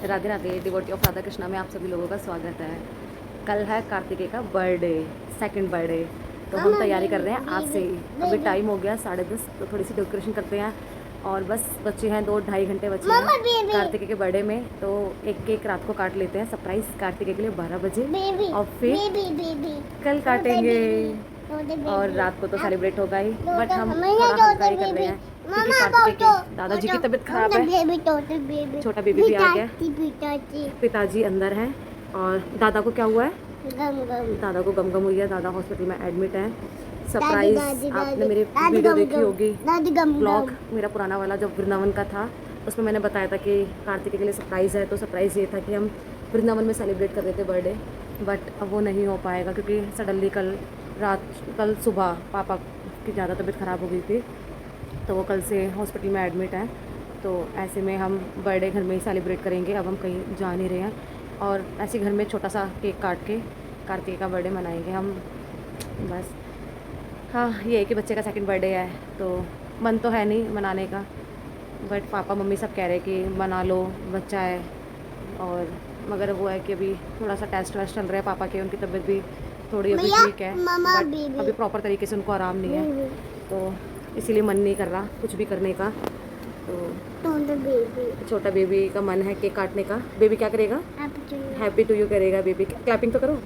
Radhe Radhe, devotee of Radha Krishna में आप सभी लोगों का स्वागत है। कल है कार्तिकेय का बर्थडे, सेकंड बर्थडे। तो हम तैयारी कर रहे हैं आज से ही। अभी टाइम हो गया 10:30, तो थोड़ी सी डेकोरेशन करते हैं। और बस बच्चे हैं 2-2.5 घंटे बचे हैं कार्तिकेय के बर्थडे में। तो एक केक रात को काट लेते हैं सरप्राइज कार्तिकेय के लिए 12 बजे, और फिर कल काटेंगे। और रात को तो सेलिब्रेट होगा ही, बट हम थोड़ा हल्का ही कर रहे हैं क्योंकि कार्तिकेय के दादाजी की तबीयत खराब है। छोटा बेबी भी आ गया, पिताजी अंदर हैं। और दादा को क्या हुआ है? दादा को गम हुई है, दादा हॉस्पिटल में एडमिट है। सरप्राइज आपने मेरे वीडियो देखी होगी, ब्लॉग मेरा पुराना वाला जो वृंदावन का था, उसमें मैंने बताया था कि कार्तिकेय के लिए सरप्राइज़ है। तो सरप्राइज़ ये था कि हम वृंदावन में सेलिब्रेट कर रहे थे बर्थडे, बट अब वो नहीं हो पाएगा क्योंकि सडनली कल सुबह पापा की ज़्यादा तबीयत ख़राब हो गई थी, तो वो कल से हॉस्पिटल में एडमिट है। तो ऐसे में हम बर्थडे घर में ही सेलिब्रेट करेंगे। अब हम कहीं जा नहीं रहे हैं, और ऐसे घर में छोटा सा केक काट के कार्तिकेय का बर्थडे मनाएंगे हम। बस हाँ, ये है कि बच्चे का सेकंड बर्थडे है, तो मन तो है नहीं मनाने का, बट पापा मम्मी सब कह रहे हैं कि मना लो, बच्चा है। और मगर वो है कि अभी थोड़ा सा टेस्ट वेस्ट चल रहा है पापा के, उनकी तबीयत भी थोड़ी अभी ठीक है, बट अभी प्रॉपर तरीके से उनको आराम नहीं है, तो इसीलिए मन नहीं कर रहा कुछ भी करने का। तो छोटा बेबी का मन है केक काटने का। बेबी क्या करेगा? हैप्पी टू यू करेगा बेबी। क्लैपिंग तो करो,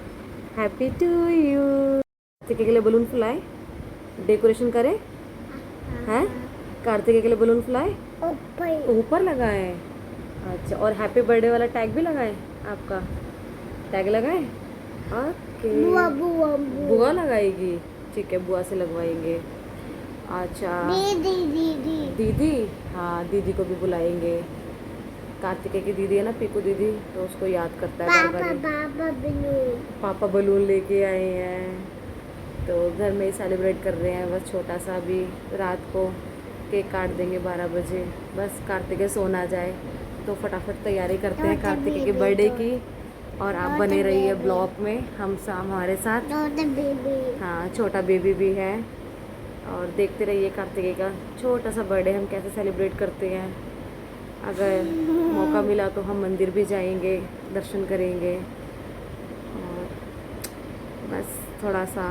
हैप्पी टू यू। कार्तिकेय के लिए बलून फुलाए, डेकोरेशन करें हैं? कार्तिकेय के लिए बलून फुलाए, ऊपर लगाए। अच्छा, और हैप्पी बर्थडे वाला टैग भी लगाए, आपका टैग लगाए। ओके, बुआ लगाएगी, ठीक है, बुआ से लगवाएंगे। अच्छा, दीदी, हाँ दीदी को भी बुलाएंगे। कार्तिकेय की दीदी है ना, पीकू दीदी, तो उसको याद करता है बार बार। पापा बलून लेके आए हैं, तो घर में ही सेलिब्रेट कर रहे हैं। बस छोटा सा भी, रात को केक काट देंगे 12 बजे। बस कार्तिकेय सो ना जाए, तो फटाफट तैयारी करते हैं कार्तिकेय के बर्थडे की। और आप बने रहिए ब्लॉग में हमारे साथ। हाँ, छोटा बेबी भी है, और देखते रहिए कार्तिकेय का छोटा सा बर्थडे हम कैसे सेलिब्रेट करते हैं। अगर मौका मिला तो हम मंदिर भी जाएंगे, दर्शन करेंगे। और बस थोड़ा सा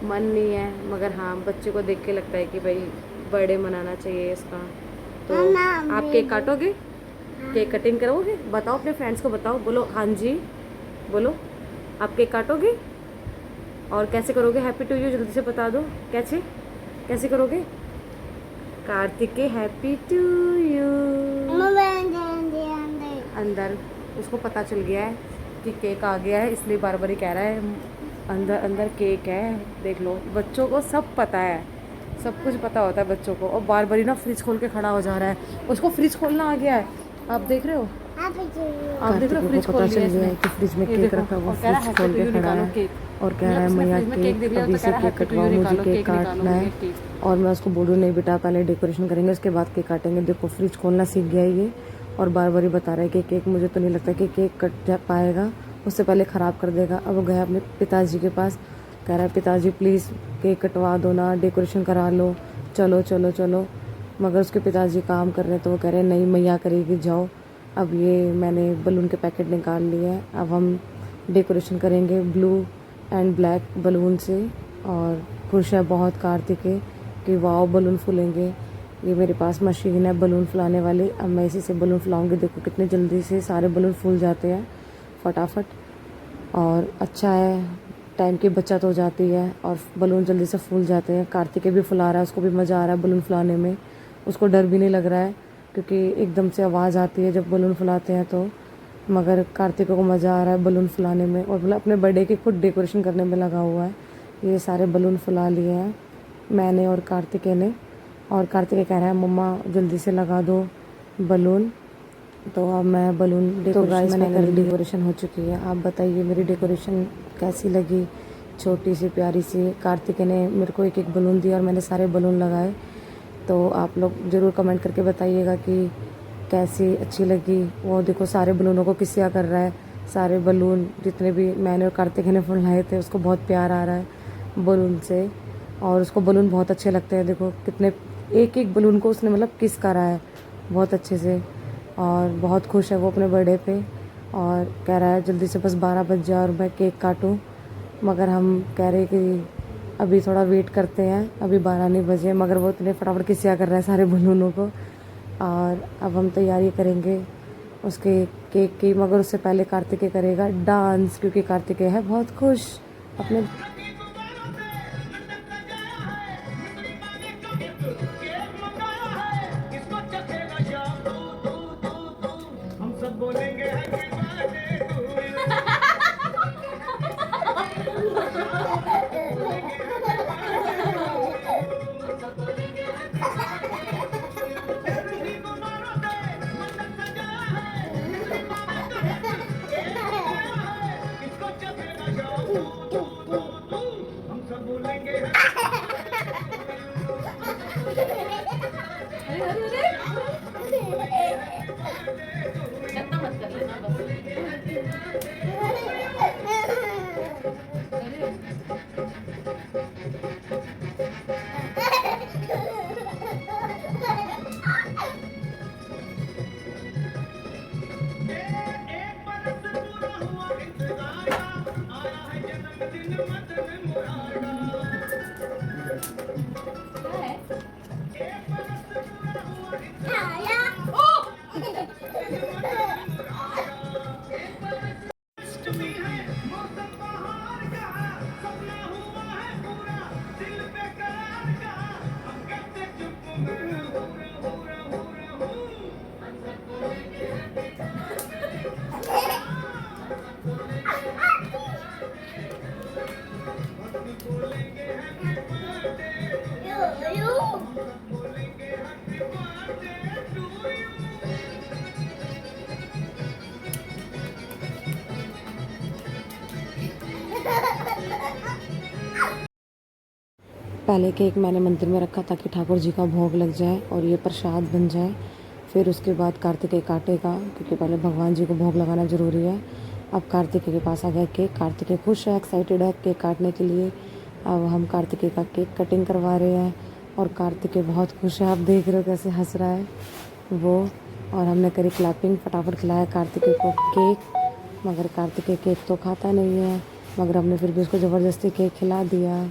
मन नहीं है, मगर हाँ बच्चे को देख के लगता है कि भाई बर्थडे मनाना चाहिए इसका। तो आप केक काटोगे? केक कटिंग करोगे? बताओ अपने फ्रेंड्स को, बताओ, बोलो हाँ जी, बोलो आप केक काटोगे? और कैसे करोगे? हैप्पी टू यू जल्दी से बता दो, कैसे करोगे? Kartikeya happy to you. अंदर उसको पता चल गया है कि केक आ गया है, इसलिए बार बार ही कह रहा है अंदर अंदर केक है। देख लो, बच्चों को सब पता है, सब कुछ पता होता है बच्चों को। और बार बार ही ना फ्रिज खोल के खड़ा हो जा रहा है, उसको फ्रिज खोलना आ गया है। आप देख रहे हो, फ्रिज खोल लिया है कि फ्रिज में केक रखा हुआ, फ्रिज खोल के खड़ा है और कह रहा है मैया केक, अभी से केक कटवाओ, मुझे केक काटना है। और मैं उसको बोलूँ नहीं बेटा, पहले डेकोरेशन करेंगे उसके बाद केक काटेंगे। देखो फ्रिज खोलना सीख गया है ये, और बार बार ही बता रहा है कि केक, मुझे तो नहीं लगता कि केक कट जा पाएगा, उससे पहले ख़राब कर देगा। अब वो गया अपने पिताजी के पास, कह रहा है पिताजी प्लीज़ केक कटवा दो ना, डेकोरेशन करा लो, चलो चलो चलो। मगर उसके पिताजी काम कर रहे हैं, तो वो कह रहे हैं नहीं मैया करेगी, जाओ। अब ये मैंने बलून के पैकेट निकाल लिए हैं, अब हम डेकोरेशन करेंगे ब्लू एंड ब्लैक बलून से। और खुश है बहुत कार्तिकेय कि वाओ बलून फूलेंगे। ये मेरे पास मशीन है बलून फुलाने वाली, अब मैं इसी से बलून फुलाऊंगी। देखो कितनी जल्दी से सारे बलून फूल जाते हैं फटाफट, और अच्छा है, टाइम की बचत हो जाती है और बलून जल्दी से फूल जाते हैं। कार्तिकेय भी फुला रहा है, उसको भी मज़ा आ रहा है बलून फुलाने में, उसको डर भी नहीं लग रहा है क्योंकि एकदम से आवाज़ आती है जब बलून फुलाते हैं तो। मगर कार्तिकेय को मज़ा आ रहा है बलून फुलाने में, और मतलब अपने बर्थडे की खुद डेकोरेशन करने में लगा हुआ है। ये सारे बलून फुला लिए हैं मैंने और कार्तिकेय ने, और कार्तिकेय कह रहा है मम्मा जल्दी से लगा दो बलून। तो अब मैं बलून डेकोरेशन, मैंने डेकोरेशन हो चुकी है। आप बताइए मेरी डेकोरेशन कैसी लगी, छोटी सी प्यारी सी। कार्तिकेय ने मेरे को एक एक बलून दिया और मैंने सारे बलून लगाए। तो आप लोग ज़रूर कमेंट करके बताइएगा कि कैसी अच्छी लगी। वो देखो सारे बलूनों को किसिया कर रहा है, सारे बलून जितने भी मैंने और कार्तिकेय ने फुलाए थे, उसको बहुत प्यार आ रहा है बलून से। और उसको बलून बहुत अच्छे लगते हैं, देखो कितने एक एक बलून को उसने मतलब किस करा है बहुत अच्छे से। और बहुत खुश है वो अपने बर्थडे पे और कह रहा है जल्दी से बस 12 बज जाए और मैं केक काटूं, मगर हम कह रहे कि अभी थोड़ा वेट करते हैं, अभी 12 नहीं बजे, मगर वो इतने फटाफट किसिया कर रहा है सारे बलूनों को। और अब हम तैयारी करेंगे उसके केक की, मगर उससे पहले कार्तिकेय करेगा डांस, क्योंकि कार्तिकेय है बहुत खुश अपने। पहले केक मैंने मंदिर में रखा ताकि ठाकुर जी का भोग लग जाए और ये प्रसाद बन जाए, फिर उसके बाद कार्तिकेय काटेगा, क्योंकि पहले भगवान जी को भोग लगाना ज़रूरी है। अब कार्तिकेय के पास आ गया केक, कार्तिकेय खुश है, एक्साइटेड है केक काटने के लिए। अब हम कार्तिकेय का केक कटिंग करवा रहे हैं और कार्तिकेय बहुत खुश है, आप देख रहे हो कैसे हंस रहा है वो। और हमने करी क्लैपिंग, फटाफट खिलाया कार्तिकेय को केक, मगर कार्तिकेय केक तो खाता नहीं है, मगर हमने फिर भी उसको ज़बरदस्ती केक खिला दिया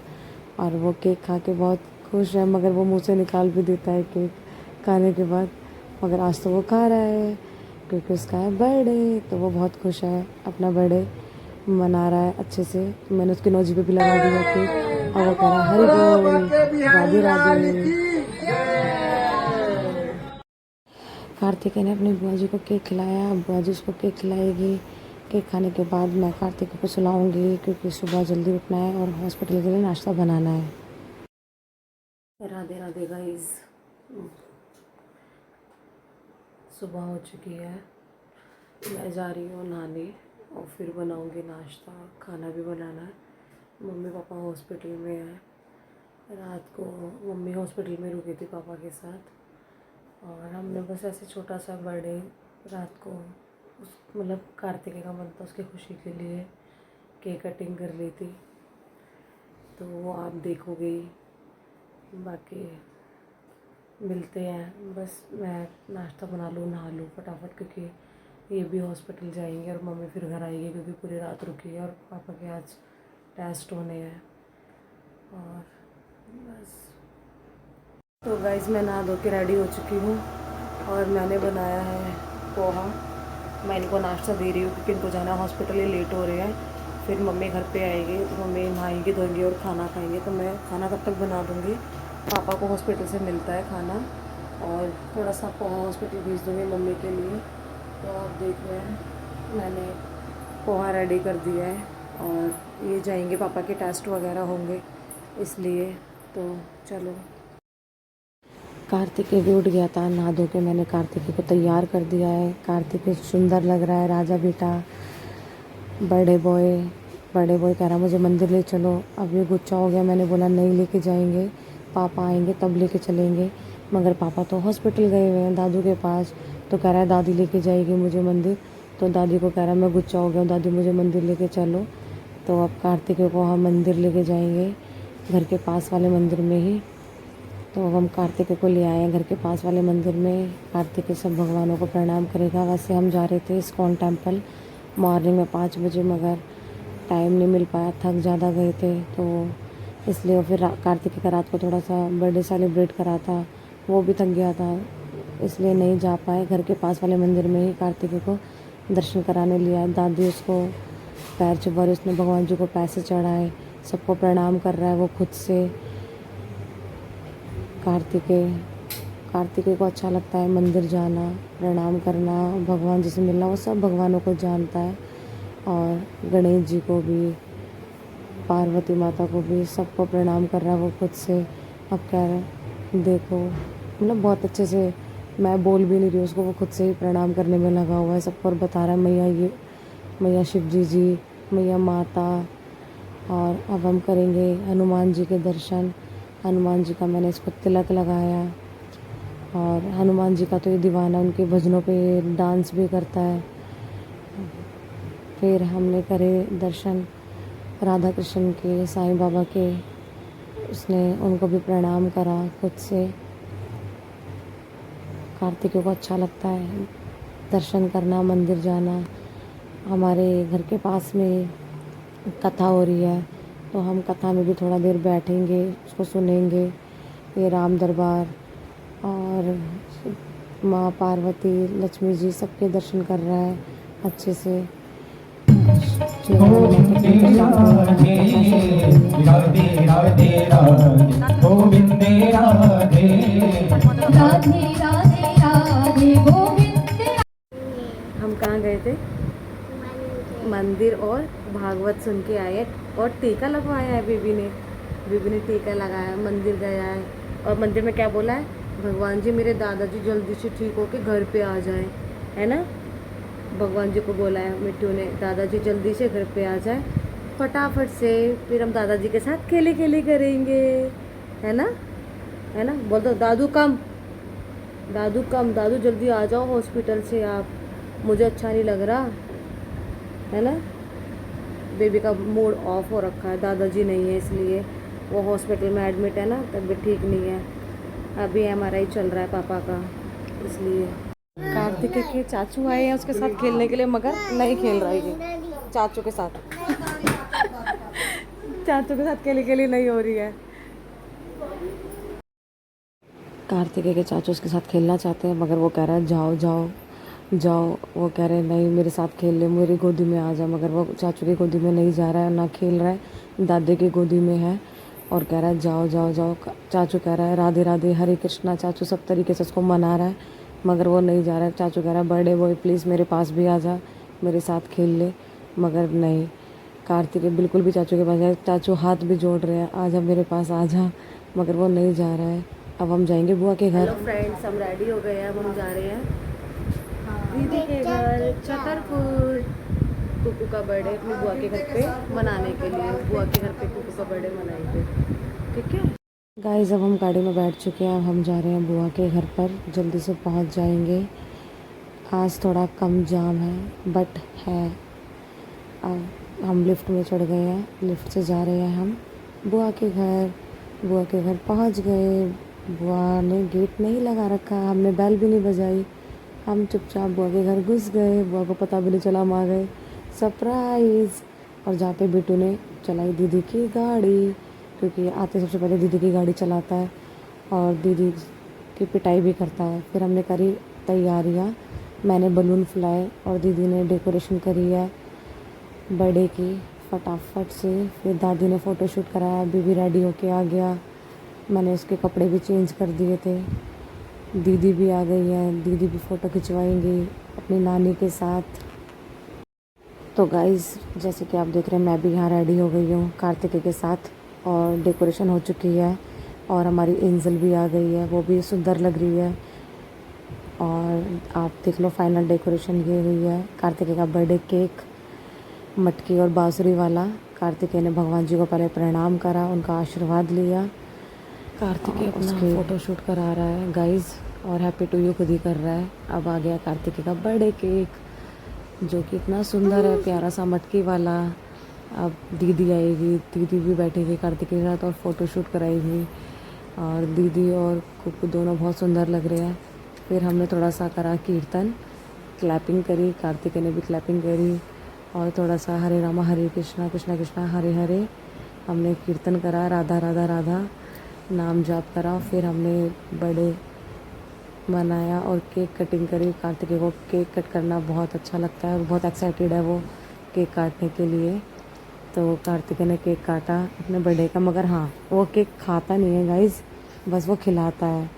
और वो केक खा के बहुत खुश है, मगर वो मुंह से निकाल भी देता है केक खाने के बाद। मगर आज तो वो खा रहा है क्योंकि उसका है बर्थडे, तो वो बहुत खुश है, अपना बर्थडे मना रहा है अच्छे से। मैंने उसकी नोजी पे भी लगा दिया केक और वो कह रहा है हरि बोल, राधे राधे। कार्तिकेय ने अपनी बुआ जी को केक खिलाया, बुआ जी उसको केक खिलाएगी। केक खाने के बाद मैं कार्तिकेय को सुलाऊंगी, क्योंकि सुबह जल्दी उठना है और हॉस्पिटल के लिए नाश्ता बनाना है। राधे राधे गाइस, सुबह हो चुकी है, मैं जा रही हूँ नहाने और फिर बनाऊंगी नाश्ता, खाना भी बनाना है। मम्मी पापा हॉस्पिटल में है, रात को मम्मी हॉस्पिटल में रुकी थी पापा के साथ और हमने बस ऐसे छोटा सा बर्थडे रात को उस मतलब कार्तिकेय का मन था, उसकी खुशी के लिए केक कटिंग कर ली थी, तो वो आप देखोगे। बाकी मिलते हैं, बस मैं नाश्ता बना लूँ, नहा लूँ फटाफट, क्योंकि ये भी हॉस्पिटल जाएंगे और मम्मी फिर घर आएगी, क्योंकि पूरी रात रुकी है और पापा के आज टेस्ट होने हैं। और बस तो गाइस मैं नहा धो के रेडी हो चुकी हूँ और मैंने बनाया है पोहा। मैं इनको नाश्ता दे रही हूँ क्योंकि इनको जाना हॉस्पिटल, ये लेट हो रहे हैं। फिर मम्मी घर पे आएगी तो मम्मी नहाएंगी धोएंगी और खाना खाएंगे, तो मैं खाना कब तक बना दूँगी। पापा को हॉस्पिटल से मिलता है खाना और थोड़ा सा पोहा हॉस्पिटल भेज दूँगी मम्मी के लिए। तो आप देख रहे हैं मैंने पोहा रेडी कर दिया है और ये जाएंगे, पापा के टेस्ट वगैरह होंगे इसलिए। तो चलो, कार्तिकेय भी उठ गया था, नहा धो के मैंने कार्तिकेय को तैयार कर दिया है। कार्तिकेय सुंदर लग रहा है, राजा बेटा। बड़े बॉय कह रहा मुझे मंदिर ले चलो। अब ये गुस्सा हो गया, मैंने बोला नहीं लेके जाएंगे, पापा आएंगे तब लेके चलेंगे, मगर पापा तो हॉस्पिटल गए हुए हैं दादू के पास, तो कह रहा है दादी लेके जाएगी मुझे मंदिर। तो दादी को कह रहा है मैं गुस्सा हो गया, दादी मुझे मंदिर लेके चलो। तो अब कार्तिकेय को हम मंदिर लेके जाएंगे, घर के पास वाले मंदिर में ही। तो अब हम कार्तिकेय को ले आए हैं घर के पास वाले मंदिर में। कार्तिकेय सब भगवानों को प्रणाम करेगा। वैसे हम जा रहे थे इस्कॉन टेम्पल मॉर्निंग में 5 बजे, मगर टाइम नहीं मिल पाया, थक ज़्यादा गए थे, तो इसलिए फिर कार्तिकेय का रात को थोड़ा सा बर्थडे सेलिब्रेट करा था, वो भी थक गया था, इसलिए नहीं जा पाए। घर के पास वाले मंदिर में ही कार्तिकेय को दर्शन कराने लिया। दादी उसको पैर छुपा रही, उसने भगवान जी को पैसे चढ़ाए, सबको प्रणाम कर रहा है वो खुद से। कार्तिकेय को अच्छा लगता है मंदिर जाना, प्रणाम करना, भगवान जी से मिलना, वो सब भगवानों को जानता है। और गणेश जी को भी, पार्वती माता को भी, सबको प्रणाम कर रहा है वो खुद से। अब कह रहे देखो, मतलब बहुत अच्छे से, मैं बोल भी नहीं रही उसको, वो खुद से ही प्रणाम करने में लगा हुआ है सबको, और बता रहा है मैया ये, मैया शिव जी, मैया माता। और अब हम करेंगे हनुमान जी के दर्शन। हनुमान जी का मैंने इसको तिलक लगाया, और हनुमान जी का तो ये दीवाना, उनके भजनों पे डांस भी करता है। फिर हमने करे दर्शन राधा कृष्ण के, साईं बाबा के, उसने उनको भी प्रणाम करा खुद से। कार्तिकेय को अच्छा लगता है दर्शन करना, मंदिर जाना। हमारे घर के पास में कथा हो रही है, तो हम कथा में भी थोड़ा देर बैठेंगे, उसको सुनेंगे। ये राम दरबार और माँ पार्वती, लक्ष्मी जी, सबके दर्शन कर रहा है अच्छे से। हम कहाँ गए थे? मंदिर, और भागवत सुन के आए, और टीका लगवाया है बीबी ने टीका लगाया, मंदिर गया है। और मंदिर में क्या बोला है? भगवान जी मेरे दादाजी जल्दी से ठीक होके घर पे आ जाए, है ना? भगवान जी को बोला है मिट्टू ने, दादाजी जल्दी से घर पे आ जाए फटाफट से, फिर हम दादाजी के साथ खेले करेंगे, है ना? है ना? बोल दो दादू कम, दादू जल्दी आ जाओ हॉस्पिटल से आप, मुझे अच्छा नहीं लग रहा, है ना? बेबी का मूड ऑफ हो रखा है, दादाजी नहीं है इसलिए वो हॉस्पिटल में एडमिट है ना, तबीयत ठीक नहीं है, अभी MRI चल रहा है पापा का, इसलिए। कार्तिकेय के चाचू आए हैं उसके साथ खेलने के लिए, मगर नहीं खेल रहा है ये चाचू के साथ चाचू के साथ खेली नहीं हो रही है। कार्तिकेय के चाचू उसके साथ खेलना चाहते हैं, मगर वो कह रहा है जाओ जाओ जाओ, वो कह रहे हैं नहीं मेरे साथ खेल ले, मेरी गोदी में आ जा, मगर वो चाचू की गोदी में नहीं जा रहा है, ना खेल रहा है, दादी की गोदी में है, और कह रहा है जाओ जाओ जाओ। चाचू कह रहा है राधे राधे, हरे कृष्णा, चाचू सब तरीके से उसको मना रहा है, मगर वो नहीं जा रहा है। चाचू कह रहा है बर्थडे बॉय प्लीज़ मेरे पास भी आ जा, मेरे साथ खेल ले, मगर नहीं, कार्तिकेय बिल्कुल भी चाचू के पास जाए, चाचू हाथ भी जोड़ रहे हैं आ जा मेरे पास आ जा, मगर वो नहीं जा रहा है। अब हम जाएंगे बुआ के घर। हेलो फ्रेंड्स, हम रेडी हो गए हैं, अब हम जा रहे हैं दीदी के घर छतरपुर, कुकू का बर्थडे अपनी बुआ के घर पे मनाने के लिए। बुआ के घर पे कुकू का बर्थडे मनाएंगे, ठीक है गाइस। अब हम गाड़ी में बैठ चुके हैं, अब हम जा रहे हैं बुआ के घर पर, जल्दी से पहुंच जाएंगे। आज थोड़ा कम जाम है, बट है। अब हम लिफ्ट में चढ़ गए हैं, लिफ्ट से जा रहे हैं हम बुआ के घर। बुआ के घर पहुंच गए, बुआ ने गेट नहीं लगा रखा, हमने बेल भी नहीं बजाई, हम चुपचाप बुआ के घर घुस गए, बुआ को पता भी नहीं चला, हम आ गए, सरप्राइज़। और जहाँ पे बिट्टू ने चलाई दीदी की गाड़ी, क्योंकि आते सबसे पहले दीदी की गाड़ी चलाता है और दीदी की पिटाई भी करता है। फिर हमने करी तैयारियाँ, मैंने बलून फुलाए और दीदी ने डेकोरेशन करी है बर्थडे की फटाफट से। फिर दादी ने फ़ोटोशूट कराया, बीबी रेडी होके आ गया, मैंने उसके कपड़े भी चेंज कर दिए थे। दीदी भी आ गई है, दीदी भी फ़ोटो खिंचवाएंगी अपनी नानी के साथ। तो गाइज़ जैसे कि आप देख रहे हैं, मैं भी यहाँ रेडी हो गई हूँ कार्तिकेय के साथ, और डेकोरेशन हो चुकी है, और हमारी एंजल भी आ गई है, वो भी सुंदर लग रही है। और आप देख लो फाइनल डेकोरेशन ये हुई है। कार्तिकेय का बर्थडे केक मटकी और बांसुरी वाला। कार्तिकेय ने भगवान जी को पहले प्रणाम करा, उनका आशीर्वाद लिया। कार्तिकेय अपना फ़ोटोशूट करा रहा है गाइज़, और हैप्पी टू यू खुद ही कर रहा है। अब आ गया कार्तिकेय का बर्थडे केक, जो कि इतना सुंदर है, प्यारा सा मटकी वाला। अब दीदी आएगी, दीदी भी बैठेगी कार्तिकेय के साथ और फ़ोटोशूट कराएगी। और दीदी और कुकू दोनों बहुत सुंदर लग रहे हैं। फिर हमने थोड़ा सा करा कीर्तन, क्लैपिंग करी, कार्तिकेय ने भी क्लैपिंग करी और थोड़ा सा हरे रामा हरे कृष्णा कृष्णा कृष्णा हरे हरे हमने कीर्तन करा, राधा राधा राधा नाम जाप करा। फिर हमने बर्थडे मनाया और केक कटिंग करी। कार्तिकेय को केक कट करना बहुत अच्छा लगता है और बहुत एक्साइटेड है वो केक काटने के लिए। तो कार्तिकेय ने केक काटा अपने बर्थडे का, मगर हाँ वो केक खाता नहीं है गाइस, बस वो खिलाता है।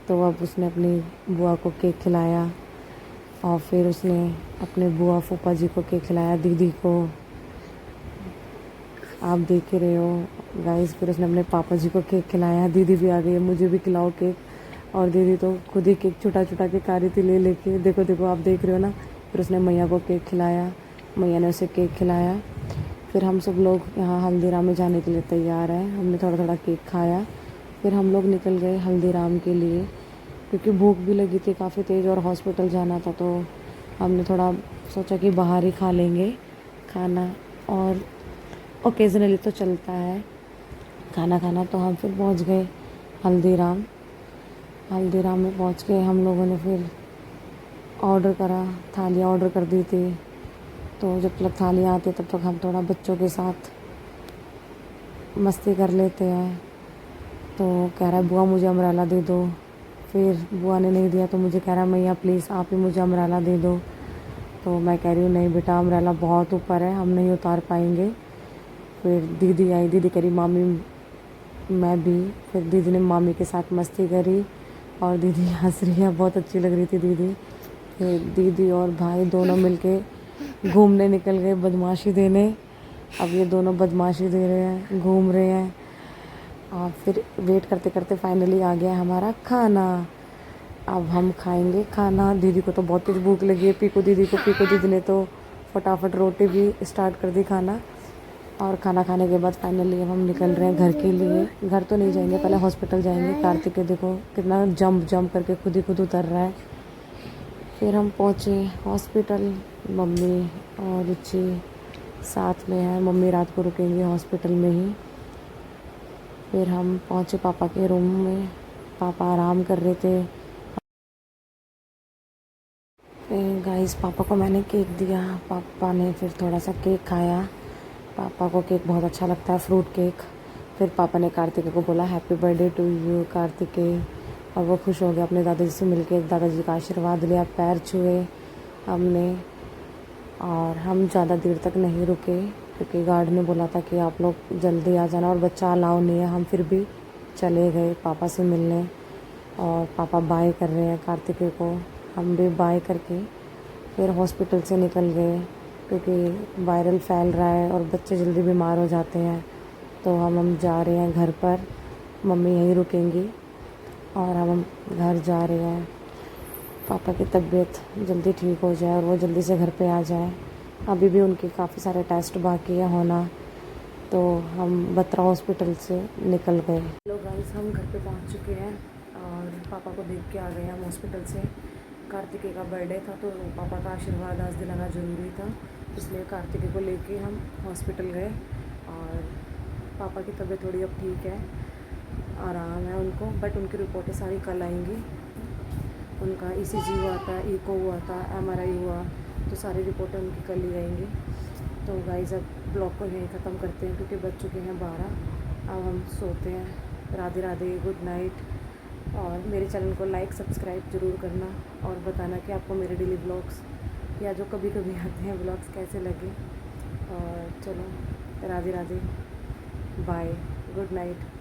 तो अब उसने अपनी बुआ को केक खिलाया और फिर उसने अपने बुआ फूफा जी को केक खिलाया, दीदी को आप देख ही रहे हो गाइस। फिर उसने अपने पापा जी को केक खिलाया, दीदी भी आ गई है, मुझे भी खिलाओ केक। और दीदी तो खुद ही केक छुटा छुटा के खा रही थी ले लेके, देखो देखो आप देख रहे हो ना। फिर उसने मैया को केक खिलाया, मैया ने उसे केक खिलाया। फिर हम सब लोग यहाँ हल्दीराम में जाने के लिए तैयार हैं, हमने थोड़ा थोड़ा केक खाया। फिर हम लोग निकल गए हल्दीराम के लिए क्योंकि भूख भी लगी थी काफ़ी तेज़ और हॉस्पिटल जाना था। तो हमने थोड़ा सोचा कि बाहर ही खा लेंगे खाना, और ओकेजनली तो चलता है खाना खाना। तो हम फिर पहुंच गए हल्दीराम। हल्दीराम में पहुंच के हम लोगों ने फिर ऑर्डर करा, थालियाँ ऑर्डर कर दी थी। तो जब तक थालियाँ आती तब तक हम थोड़ा बच्चों के साथ मस्ती कर लेते हैं। तो कह रहा है बुआ मुझे अमरेला दे दो। फिर बुआ ने नहीं दिया तो मुझे कह रहा है मैया प्लीज़ आप ही मुझे अमरेला दे दो। तो मैं कह रही हूँ नहीं बेटा, अमरेला बहुत ऊपर है, हम नहीं उतार पाएंगे। फिर दीदी आई, दीदी करी मामी मैं भी। फिर दीदी ने मामी के साथ मस्ती करी और दीदी हंस रही है, बहुत अच्छी लग रही थी दीदी। फिर दीदी और भाई दोनों मिलके घूमने निकल गए बदमाशी देने। अब ये दोनों बदमाशी दे रहे हैं, घूम रहे हैं। और फिर वेट करते करते फाइनली आ गया हमारा खाना। अब हम खाएंगे खाना। दीदी को तो बहुत तेज़ भूख लगी है, पीकू दीदी ने तो फटाफट रोटी भी स्टार्ट कर दी खाना। और खाना खाने के बाद फाइनली अब हम निकल रहे हैं घर के लिए। घर तो नहीं जाएंगे, पहले हॉस्पिटल जाएंगे। कार्तिक देखो कितना जंप करके खुद उतर रहा है। फिर हम पहुँचे हॉस्पिटल, मम्मी और रुचि साथ में है, मम्मी रात को रुकेंगी हॉस्पिटल में ही। फिर हम पहुँचे पापा के रूम में, पापा आराम कर रहे थे। फिर गाइस पापा को मैंने केक दिया, पापा ने फिर थोड़ा सा केक खाया। पापा को केक बहुत अच्छा लगता है, फ्रूट केक। फिर पापा ने कार्तिकेय को बोला happy birthday to you Kartikeya, और वो खुश हो गया। अपने दादाजी से मिलके दादाजी का आशीर्वाद लिया, पैर छुए हमने। और हम ज़्यादा देर तक नहीं रुके क्योंकि गार्ड ने बोला था कि आप लोग जल्दी आ जाना और बच्चा अलाउ नहीं है। हम फिर भी चले गए पापा से मिलने और पापा बाय कर रहे हैं कार्तिकेय को, हम भी बाय करके फिर हॉस्पिटल से निकल गए क्योंकि वायरल फैल रहा है और बच्चे जल्दी बीमार हो जाते हैं। तो हम जा रहे हैं घर पर, मम्मी यहीं रुकेंगी और हम घर जा रहे हैं। पापा की तबीयत जल्दी ठीक हो जाए और वो जल्दी से घर पे आ जाए। अभी भी उनके काफ़ी सारे टेस्ट बाकी है होना। तो हम बत्रा हॉस्पिटल से निकल गए। हेलो गाइस, हम घर पे पहुंच चुके हैं और पापा को देख के आ गए हम हॉस्पिटल से। कार्तिकेय का बर्थडे था तो पापा का आशीर्वाद आज दिलाना ज़रूरी था, इसलिए कार्तिकेय को लेके हम हॉस्पिटल गए। और पापा की तबीयत थोड़ी अब ठीक है, आराम है उनको, बट उनकी रिपोर्टें सारी कल आएंगी। उनका ECG हुआ था, ईको हुआ था, MRI हुआ, तो सारी रिपोर्टें उनकी कल ही आएंगी। तो गाइस अब ब्लॉग को यहीं ख़त्म करते हैं क्योंकि बज चुके हैं 12। अब हम सोते हैं। Radhe Radhe, good night. और मेरे चैनल को लाइक सब्सक्राइब ज़रूर करना और बताना कि आपको मेरे डेली ब्लॉग्स या जो कभी कभी आते हैं ब्लॉग्स कैसे लगे। और चलो Radhe Radhe, bye, good night.